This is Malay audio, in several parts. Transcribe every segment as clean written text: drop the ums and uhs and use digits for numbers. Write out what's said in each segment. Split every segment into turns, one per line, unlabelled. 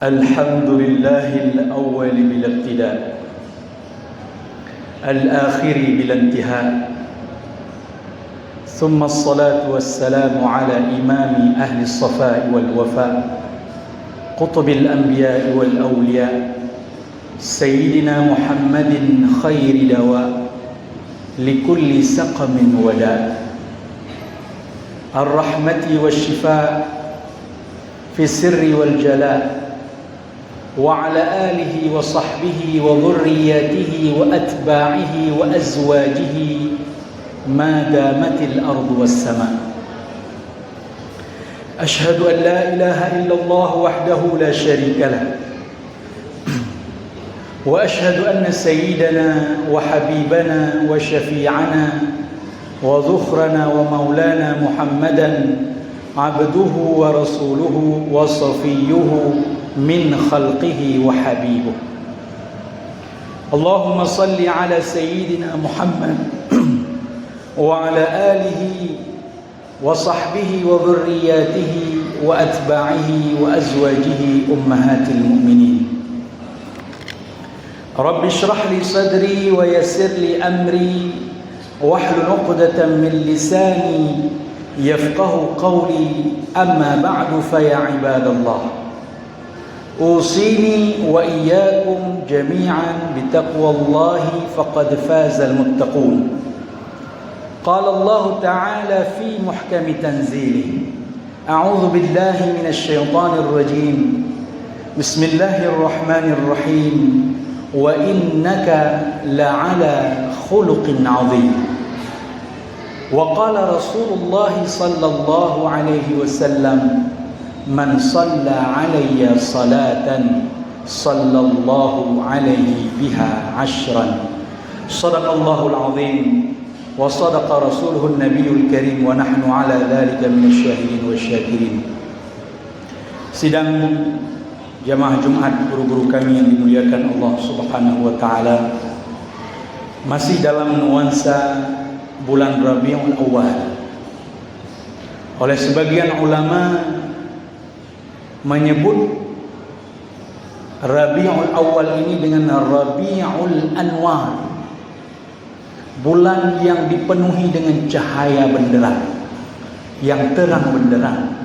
الحمد لله الأول بلا ابتداء الآخر بلا انتهاء ثم الصلاة والسلام على إمام أهل الصفاء والوفاء قطب الأنبياء والأولياء سيدنا محمد خير دواء لكل سقم وداء الرحمة والشفاء في السر والجلاء وعلى آله وصحبه وذرياته وأتباعه وأزواجه ما دامت الأرض والسماء أشهد أن لا إله إلا الله وحده لا شريك له وأشهد أن سيدنا وحبيبنا وشفيعنا وذخرنا ومولانا محمدا عبده ورسوله وصفيه من خلقه وحبيبه اللهم صل على سيدنا محمد وعلى آله وصحبه وذرياته وأتباعه وأزواجه أمهات المؤمنين رب اشرح لي صدري ويسر لي أمري واحلل عقدة من لساني يفقه قولي أما بعد فيا عباد الله أوصيني وإياكم جميعا بتقوى الله فقد فاز المتقون قال الله تعالى في محكم تنزيله أعوذ بالله من الشيطان الرجيم بسم الله الرحمن الرحيم وإنك لعلى خلق عظيم وقال رسول الله صلى الله عليه وسلم من صلى علي صلاة صلى الله عليه بها عشرا صدق الله العظيم وصدق رسوله النبي الكريم ونحن على ذلك من الشاهدين والشاكرين. Sidang jamaah Jumat guru-guru kami yang dimuliakan Allah Subhanahu wa taala, masih dalam nuansa bulan Rabiul Awal. Oleh sebagian ulama menyebut Rabiul Awal ini dengan Rabiul Anwar, bulan yang dipenuhi dengan cahaya benderang, yang terang benderang,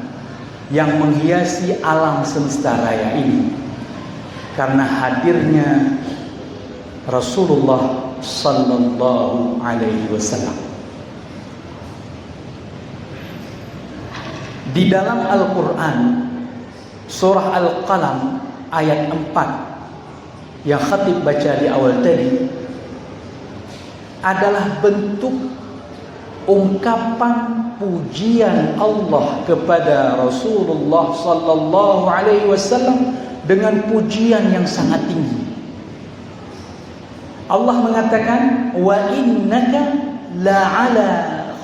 yang menghiasi alam semesta raya ini karena hadirnya Rasulullah sallallahu alaihi wasallam. Di dalam Al-Quran surah Al-Qalam ayat 4 yang khatib baca di awal tadi adalah bentuk ungkapan pujian Allah kepada Rasulullah sallallahu alaihi wasallam dengan pujian yang sangat tinggi. Allah mengatakan wa innaka la'ala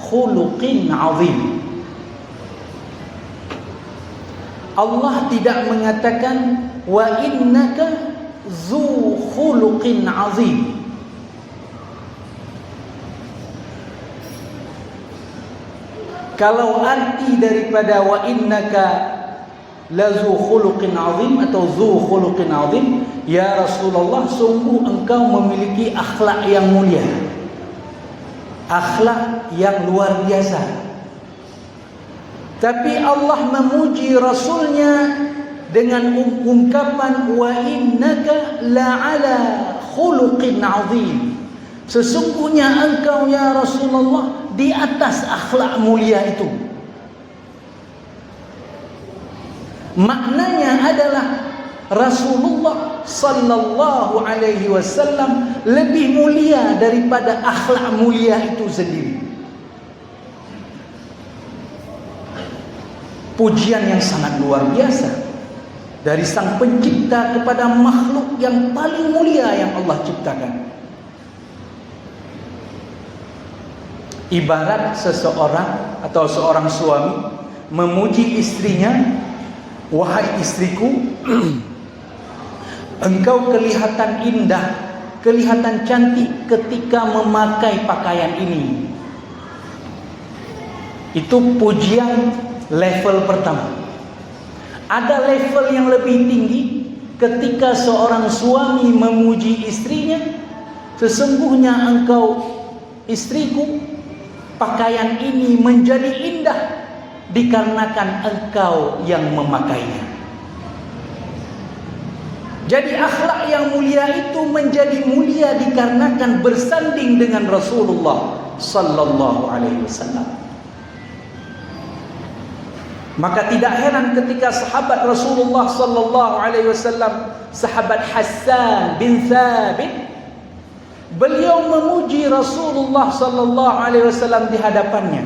khuluqin 'azim. Allah tidak mengatakan wa innaka zu khuluqin azim. Kalau arti daripada wa innaka la zu khuluqin azim atau zu khuluqin azim, ya Rasulullah, sungguh engkau memiliki akhlak yang mulia, akhlak yang luar biasa. Tapi Allah memuji Rasulnya dengan ungkapan wa innaka la'ala khuluqin azim. Sesungguhnya engkau ya Rasulullah di atas akhlak mulia itu. Maknanya adalah Rasulullah sallallahu alaihi wasallam lebih mulia daripada akhlak mulia itu sendiri. Pujian yang sangat luar biasa dari Sang Pencipta kepada makhluk yang paling mulia yang Allah ciptakan. Ibarat seseorang atau seorang suami memuji istrinya, wahai istriku, engkau kelihatan indah, kelihatan cantik ketika memakai pakaian ini. Itu pujian level pertama. Ada level yang lebih tinggi ketika seorang suami memuji istrinya, sesungguhnya engkau istriku, pakaian ini menjadi indah dikarenakan engkau yang memakainya. Jadi akhlak yang mulia itu menjadi mulia dikarenakan bersanding dengan Rasulullah sallallahu alaihi wasallam. Maka tidak heran ketika sahabat Rasulullah sallallahu alaihi wasallam, sahabat Hassan bin Thabit, beliau memuji Rasulullah sallallahu alaihi wasallam di hadapannya.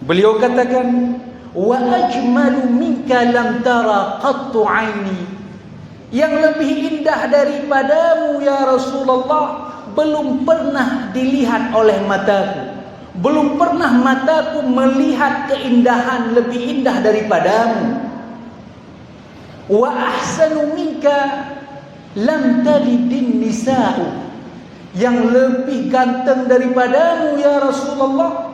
Beliau katakan, "Wa ajmalu minka lam tara qattu 'aini." Yang lebih indah daripadamu ya Rasulullah belum pernah dilihat oleh mataku. Belum pernah mataku melihat keindahan lebih indah daripadamu. Wa ahsanu minka lam talidin nisa'u. Yang lebih ganteng daripadamu ya Rasulullah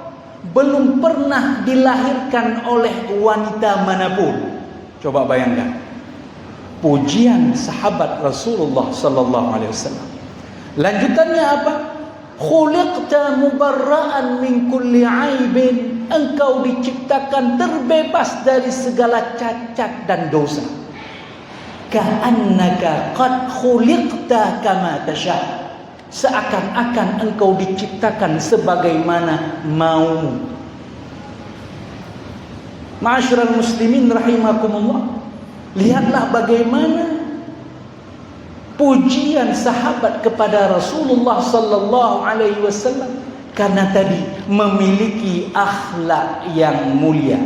belum pernah dilahirkan oleh wanita manapun. Coba bayangkan pujian sahabat Rasulullah sallallahu alaihi wasallam. Lanjutannya apa? Khuliqta mubarra'an min kulli 'aibin. Engkau diciptakan terbebas dari segala cacat dan dosa. Ka'annaka qad khuliqta kama tasha'. Seakan-akan engkau diciptakan sebagaimana maumu. Ma'asyiral muslimin rahimakumullah, lihatlah bagaimana pujian sahabat kepada Rasulullah sallallahu alaihi wasallam karena tadi memiliki akhlak yang mulia,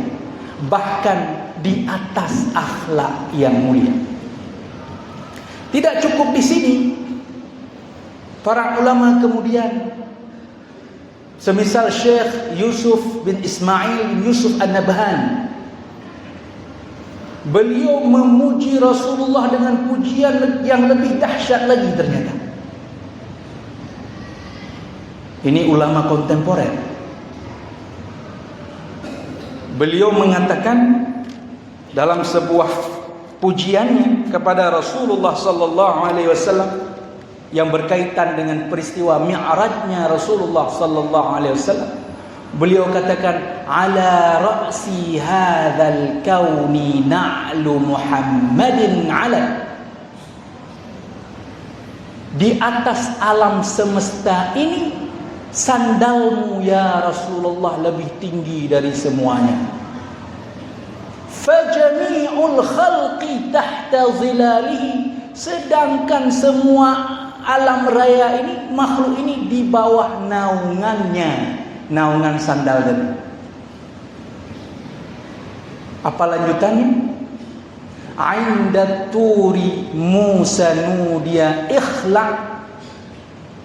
bahkan di atas akhlak yang mulia. Tidak cukup di sini, para ulama kemudian semisal Syekh Yusuf bin Ismail bin Yusuf An-Nabhan, beliau memuji Rasulullah dengan pujian yang lebih dahsyat lagi ternyata. Ini ulama kontemporer. Beliau mengatakan dalam sebuah pujiannya kepada Rasulullah sallallahu alaihi wasallam yang berkaitan dengan peristiwa Mi'rajnya Rasulullah sallallahu alaihi wasallam, beliau katakan, ala ra'si hadzal kauni na'lu Muhammadin ala. Di atas alam semesta ini sandalmu ya Rasulullah lebih tinggi dari semuanya. Fajami'ul khalqi tahta zilalihi. Sedangkan semua alam raya ini, makhluk ini di bawah naungannya, naungan sandal tadi. Apa lanjutannya? Ainda turi Musa nudia ikhla.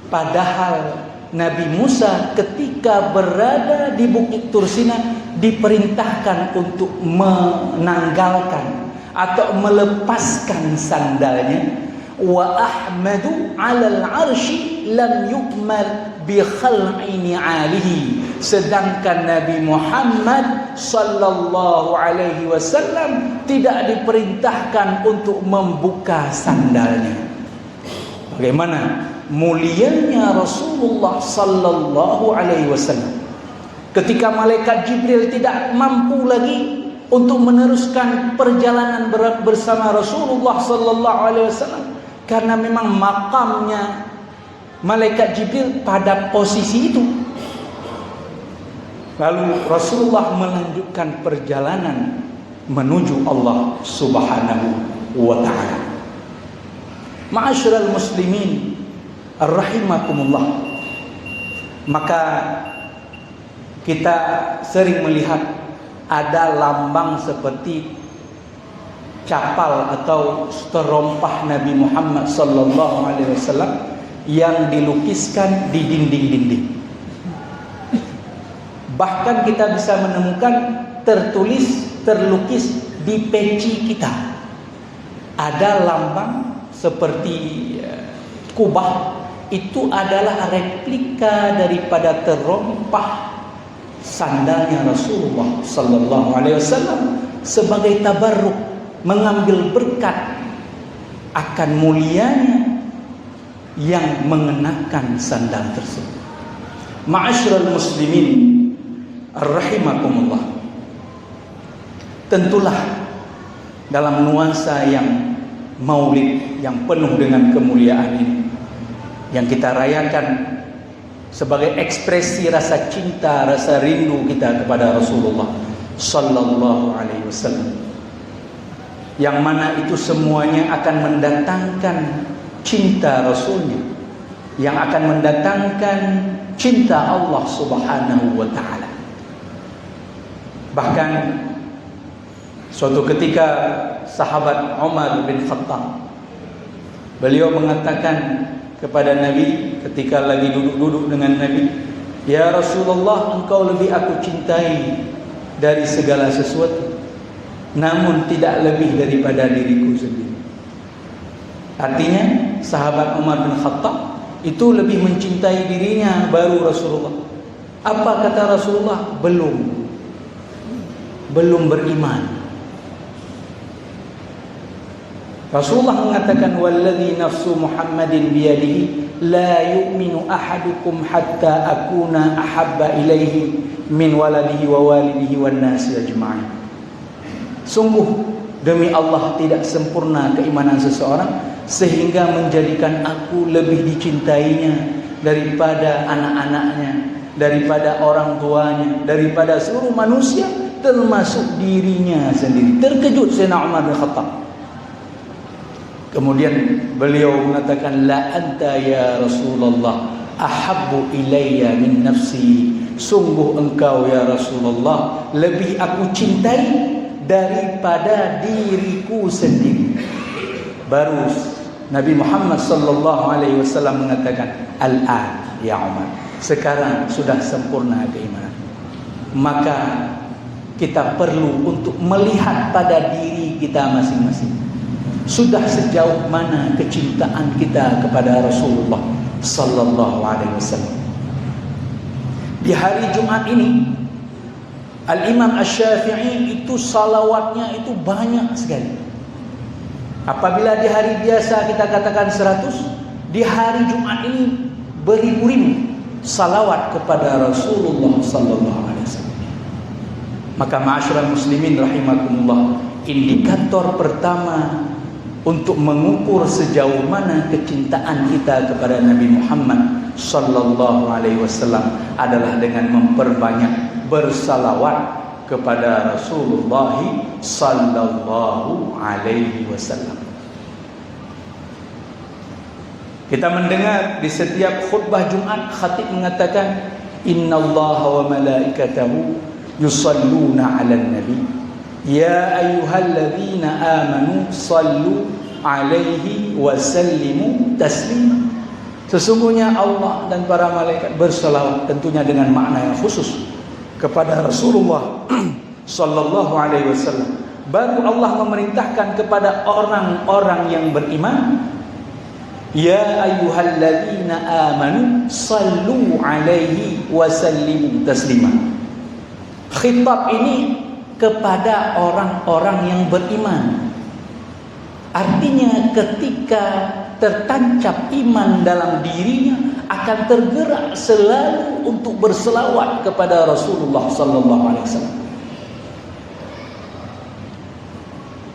Padahal Nabi Musa ketika berada di Bukit Tursina diperintahkan untuk menanggalkan atau melepaskan sandalnya. Wa ahmadu 'alal 'arsy lam yukmal bi khal'ini 'alihi. Sedangkan Nabi Muhammad sallallahu alaihi wasallam tidak diperintahkan untuk membuka sandalnya. Bagaimana mulianya Rasulullah sallallahu alaihi wasallam ketika malaikat Jibril tidak mampu lagi untuk meneruskan perjalanan bersama Rasulullah sallallahu alaihi wasallam karena memang makamnya malaikat Jibril pada posisi itu. Lalu Rasulullah melanjutkan perjalanan menuju Allah Subhanahu wa taala. Ma'asyiral muslimin rahimakumullah. Maka kita sering melihat ada lambang seperti capal atau terompah Nabi Muhammad sallallahu alaihi wasallam yang dilukiskan di dinding-dinding. Bahkan kita bisa menemukan terlukis di peci kita. Ada lambang seperti kubah, itu adalah replika daripada terompah sandalnya Rasulullah sallallahu alaihi wasallam sebagai tabarruk, mengambil berkat akan mulianya yang mengenakan sandal tersebut. Ma'asyiral muslimin rahimakumullah. Tentulah dalam nuansa yang maulid yang penuh dengan kemuliaan ini, yang kita rayakan sebagai ekspresi rasa cinta, rasa rindu kita kepada Rasulullah sallallahu alaihi wasallam, yang mana itu semuanya akan mendatangkan cinta Rasulnya, yang akan mendatangkan cinta Allah subhanahu wa ta'ala. Bahkan suatu ketika sahabat Umar bin Khattab, beliau mengatakan kepada Nabi ketika lagi duduk-duduk dengan Nabi, "Ya Rasulullah, engkau lebih aku cintai dari segala sesuatu, namun tidak lebih daripada diriku sendiri." Artinya sahabat Umar bin Khattab itu lebih mencintai dirinya baru Rasulullah. Apa kata Rasulullah? Belum beriman. Rasulullah mengatakan, "Walladzi nafsu Muhammadin biyadihi la yu'minu ahadukum hatta akuna ahabba ilaihi min waladihi wa walidihi wan nasi ajma'in." Sungguh demi Allah tidak sempurna keimanan seseorang sehingga menjadikan aku lebih dicintainya daripada anak-anaknya, daripada orang tuanya, daripada seluruh manusia termasuk dirinya sendiri. Terkejut Sayyidina Umar bin Khattab. Kemudian beliau mengatakan, "La anta ya Rasulullah ahabbu ilayya min nafsi." Sungguh engkau ya Rasulullah lebih aku cintai daripada diriku sendiri. Baru Nabi Muhammad sallallahu alaihi wasallam mengatakan, "Al-an ya Umar." Sekarang sudah sempurna keimanan. Maka kita perlu untuk melihat pada diri kita masing-masing. Sudah sejauh mana kecintaan kita kepada Rasulullah sallallahu alaihi wasallam. Di hari Jumat ini Al-Imam Asy-Syafi'i itu salawatnya itu banyak sekali. Apabila di hari biasa kita katakan 100, di hari Jumat ini beribu-ribu salawat kepada Rasulullah sallallahu alaihi wasallam. Maka ma'asyiral muslimin rahimakumullah, indikator pertama untuk mengukur sejauh mana kecintaan kita kepada Nabi Muhammad sallallahu alaihi wasallam adalah dengan memperbanyak bersalawat kepada Rasulullah sallallahu alaihi wasallam. Kita mendengar di setiap khutbah Jumat khatib mengatakan, "Innallaha wa malaikatahu yusalluna 'alan nabi ya ayyuhalladzina amanu sallu 'alaihi wa sallimu taslima." Sesungguhnya Allah dan para malaikat bersalawat, tentunya dengan makna yang khusus, kepada Rasulullah sallallahu alaihi wasallam. Baru Allah memerintahkan kepada orang-orang yang beriman, "Ya ayyuhalladzina amanu sallu alaihi wa sallimu taslima." Khitab ini kepada orang-orang yang beriman. Artinya ketika tertancap iman dalam dirinya, akan tergerak selalu untuk berselawat kepada Rasulullah sallallahu alaihi wasallam.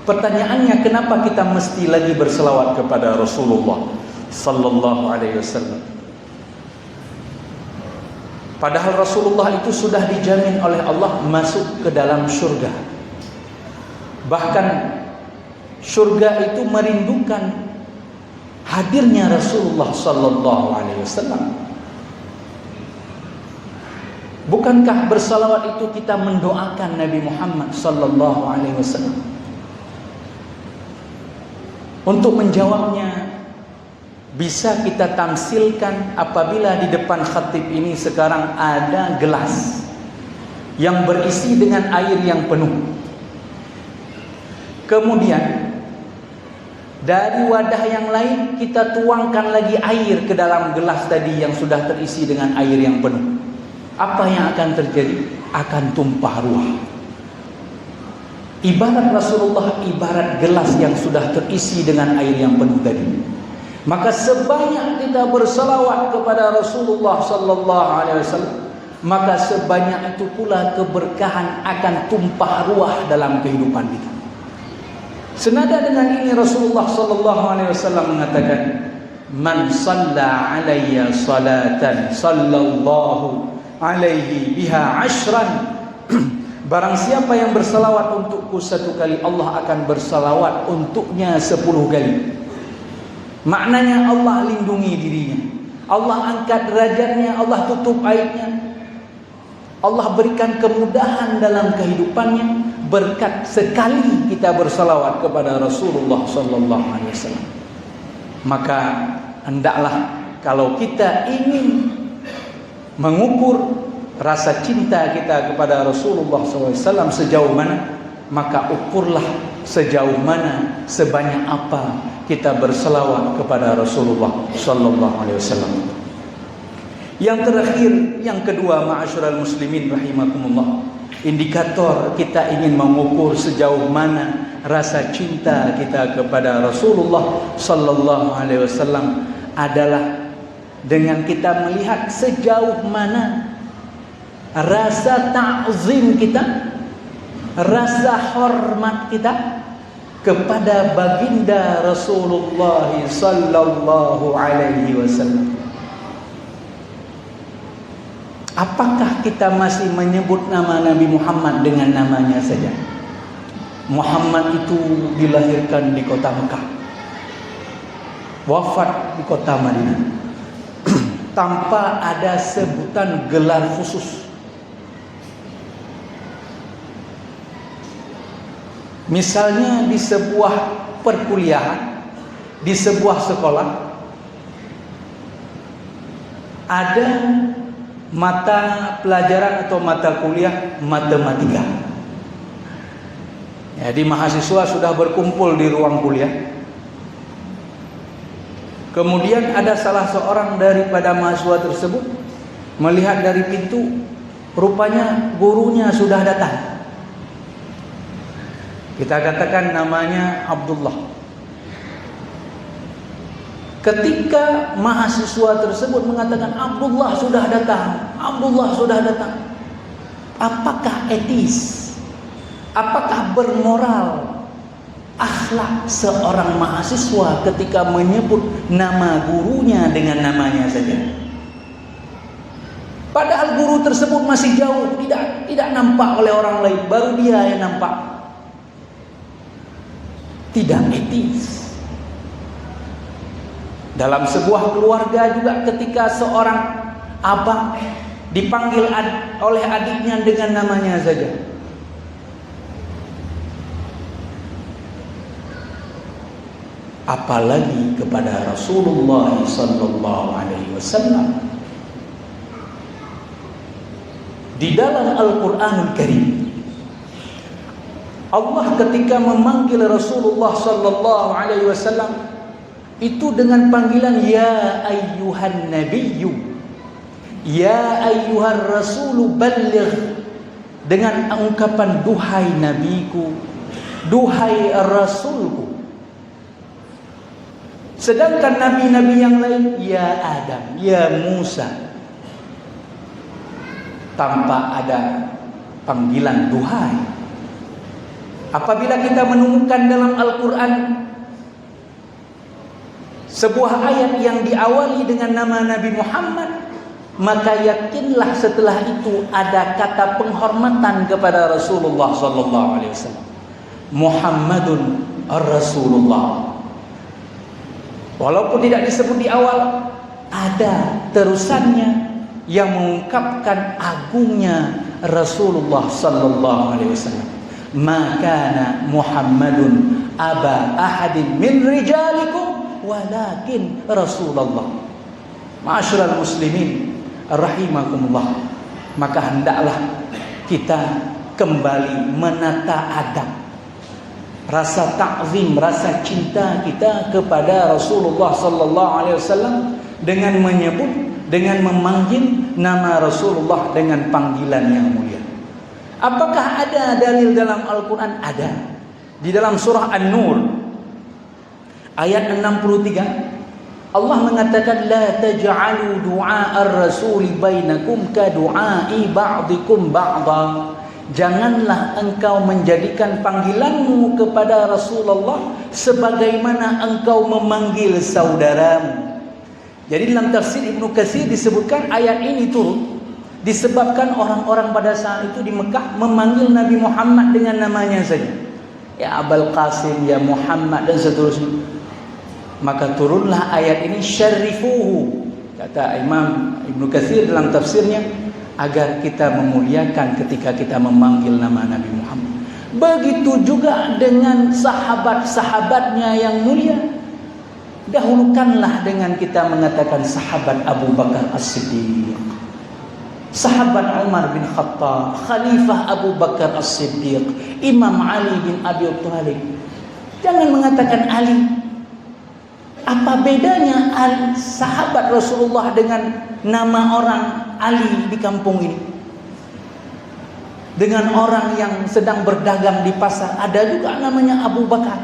Pertanyaannya, kenapa kita mesti lagi berselawat kepada Rasulullah sallallahu alaihi wasallam? Padahal Rasulullah itu sudah dijamin oleh Allah masuk ke dalam surga. Bahkan surga itu merindukan hadirnya Rasulullah sallallahu alaihi wasallam. Bukankah bersalawat itu kita mendoakan Nabi Muhammad sallallahu alaihi wasallam? Untuk menjawabnya, bisa kita tamsilkan apabila di depan khatib ini sekarang ada gelas yang berisi dengan air yang penuh. Kemudian dari wadah yang lain kita tuangkan lagi air ke dalam gelas tadi yang sudah terisi dengan air yang penuh. Apa yang akan terjadi? Akan tumpah ruah. Ibarat Rasulullah ibarat gelas yang sudah terisi dengan air yang penuh tadi. Maka sebanyak kita berselawat kepada Rasulullah sallallahu alaihi wasallam, maka sebanyak itu pula keberkahan akan tumpah ruah dalam kehidupan kita. Senada dengan ini Rasulullah sallallahu alaihi wasallam mengatakan, "Man shalla alayya salatan sallallahu alaihi biha ashran." Barang siapa yang bersalawat untukku satu kali, Allah akan bersalawat untuknya 10 kali. Maknanya Allah lindungi dirinya, Allah angkat derajatnya, Allah tutup aibnya, Allah berikan kemudahan dalam kehidupannya berkat sekali kita bersalawat kepada Rasulullah sallallahu alaihi wasallam. Maka hendaklah kalau kita ingin mengukur rasa cinta kita kepada Rasulullah SAW sejauh mana, maka ukurlah sejauh mana, sebanyak apa kita berselawat kepada Rasulullah SAW. Yang terakhir, yang kedua, ma'asyiral muslimin rahimakumullah, indikator kita ingin mengukur sejauh mana rasa cinta kita kepada Rasulullah SAW adalah dengan kita melihat sejauh mana rasa ta'zim kita, rasa hormat kita kepada baginda Rasulullah sallallahu alaihi wasallam. Apakah kita masih menyebut nama Nabi Muhammad dengan namanya saja? Muhammad itu dilahirkan di kota Mekah, wafat di kota Madinah, tanpa ada sebutan gelar khusus. Misalnya di sebuah perkuliahan, di sebuah sekolah, ada mata pelajaran atau mata kuliah matematika. Jadi mahasiswa sudah berkumpul di ruang kuliah. Kemudian ada salah seorang daripada mahasiswa tersebut melihat dari pintu, rupanya gurunya sudah datang. Kita katakan namanya Abdullah. Ketika mahasiswa tersebut mengatakan Abdullah sudah datang, Abdullah sudah datang, apakah etis? Apakah bermoral, akhlak seorang mahasiswa ketika menyebut nama gurunya dengan namanya saja? Padahal guru tersebut masih jauh, tidak nampak oleh orang lain, baru dia yang nampak. Tidak etis. Dalam sebuah keluarga juga ketika seorang abang dipanggil oleh adiknya dengan namanya saja, apalagi kepada Rasulullah sallallahu alaihi wasallam. Di dalam Al-Qur'anul Karim, Allah ketika memanggil Rasulullah sallallahu alaihi wasallam itu dengan panggilan ya ayyuhan nabiyyu, ya ayyuhar rasulu balligh, dengan ungkapan duhai nabiku, duhai rasulku. Sedangkan nabi-nabi yang lain ya Adam, ya Musa, tanpa ada panggilan duhai. Apabila kita menemukan dalam Al-Quran sebuah ayat yang diawali dengan nama Nabi Muhammad, maka yakinlah setelah itu ada kata penghormatan kepada Rasulullah sallallahu alaihi wasallam. Muhammadun Rasulullah. Walaupun tidak disebut di awal, ada terusannya yang mengungkapkan agungnya Rasulullah sallallahu alaihi wasallam. Maka Muhammadun aba ahadin min rijalikum walakin Rasulullah. Ma'asyiral muslimin rahimakumullah, maka hendaklah kita kembali menata adab, rasa ta'zim, rasa cinta kita kepada Rasulullah sallallahu alaihi wasallam dengan menyebut, dengan memanggil nama Rasulullah dengan panggilan yang mulia. Apakah ada dalil dalam Al-Quran? Ada. Di dalam surah An-Nur ayat 63 Allah mengatakan, la taj'alu du'a'ar rasuli bainakum ka du'a'i ba'dikum ba'da. Janganlah engkau menjadikan panggilanmu kepada Rasulullah sebagaimana engkau memanggil saudaramu. Jadi dalam tafsir Ibnu Katsir disebutkan ayat ini turun disebabkan orang-orang pada saat itu di Mekah memanggil Nabi Muhammad dengan namanya saja. Ya Abul Qasim, ya Muhammad dan seterusnya. Maka turunlah ayat ini, syarrifuhu, kata Imam Ibnu Katsir dalam tafsirnya, agar kita memuliakan ketika kita memanggil nama Nabi Muhammad. Begitu juga dengan sahabat-sahabatnya yang mulia. Dahulukanlah dengan kita mengatakan sahabat Abu Bakar As-Siddiq, sahabat Umar bin Khattab, Khalifah Abu Bakar As-Siddiq, Imam Ali bin Abi Thalib. Jangan mengatakan Ali. Apa bedanya sahabat Rasulullah dengan nama orang Ali di kampung ini? Dengan orang yang sedang berdagang di pasar, ada juga namanya Abu Bakar.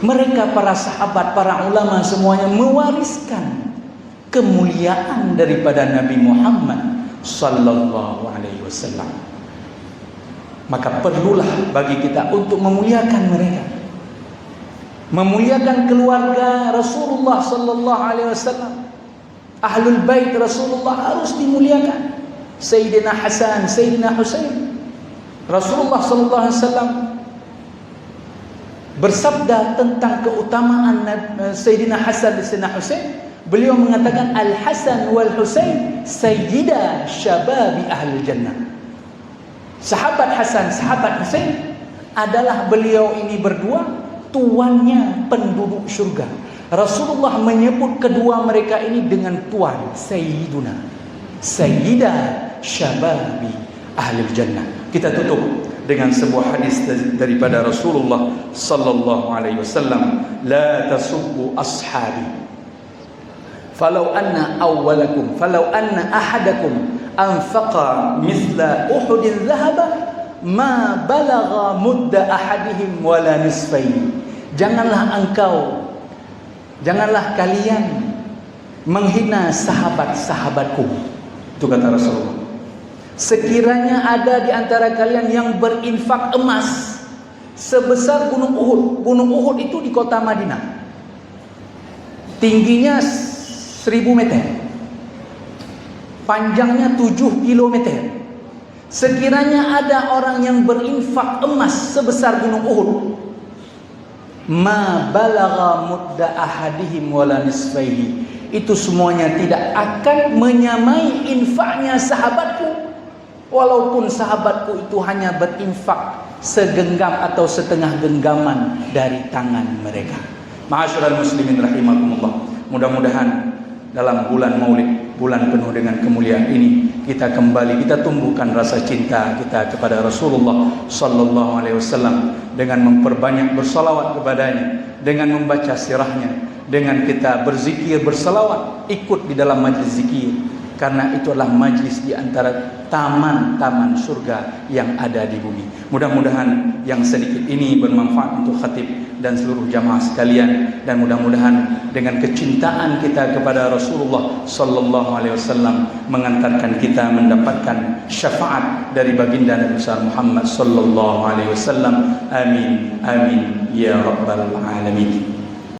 Mereka para sahabat, para ulama semuanya mewariskan kemuliaan daripada Nabi Muhammad sallallahu alaihi wasallam. Maka perlulah bagi kita untuk memuliakan mereka. Memuliakan keluarga Rasulullah sallallahu alaihi wasallam. Ahlul bait Rasulullah harus dimuliakan. Sayyidina Hasan, Sayyidina Husain. Rasulullah sallallahu alaihi wasallam bersabda tentang keutamaan Sayyidina Hasan dan Sayyidina Husain. Beliau mengatakan, Al-Hasan wal Husain sayyida syababi ahli jannah. Sahabat Hasan, sahabat Husain adalah beliau ini berdua tuannya penduduk syurga. Rasulullah menyebut kedua mereka ini dengan tuan, Sayyiduna, Sayyida syababi ahli jannah. Kita tutup dengan sebuah hadis daripada Rasulullah sallallahu alaihi wasallam, la tasubbu ashabi falau anna ahadakum anfaqa mithla uhudin dhahaba ma balagha mudda ahadihim wala nisfaini. Janganlah kalian menghina sahabat-sahabatku. Itu kata Rasulullah. Sekiranya ada di antara kalian yang berinfak emas sebesar gunung Uhud. Gunung Uhud itu di kota Madinah. Tingginya 1000 meter. Panjangnya 7 kilometer. Sekiranya ada orang yang berinfak emas sebesar gunung Uhud, ma balagha mudda ahadihim wala nisfaihi, itu semuanya tidak akan menyamai infaknya sahabatku, walaupun sahabatku itu hanya berinfak segenggam atau setengah genggaman dari tangan mereka. Ma'asyiral muslimin rahimakumullah. Mudah-mudahan dalam bulan Maulid, bulan penuh dengan kemuliaan ini, kita kembali, kita tumbuhkan rasa cinta kita kepada Rasulullah sallallahu alaihi wasallam dengan memperbanyak bersalawat kepadanya, dengan membaca sirahnya, dengan kita berzikir, bersalawat, ikut di dalam majlis zikir, karena itu adalah majlis di antara taman-taman surga yang ada di bumi. Mudah-mudahan yang sedikit ini bermanfaat untuk khatib dan seluruh jamaah sekalian, dan mudah-mudahan dengan kecintaan kita kepada Rasulullah sallallahu alaihi wasallam mengantarkan kita mendapatkan syafaat dari baginda Nabi besar Muhammad sallallahu alaihi wasallam. Amin amin ya rabbal alamin.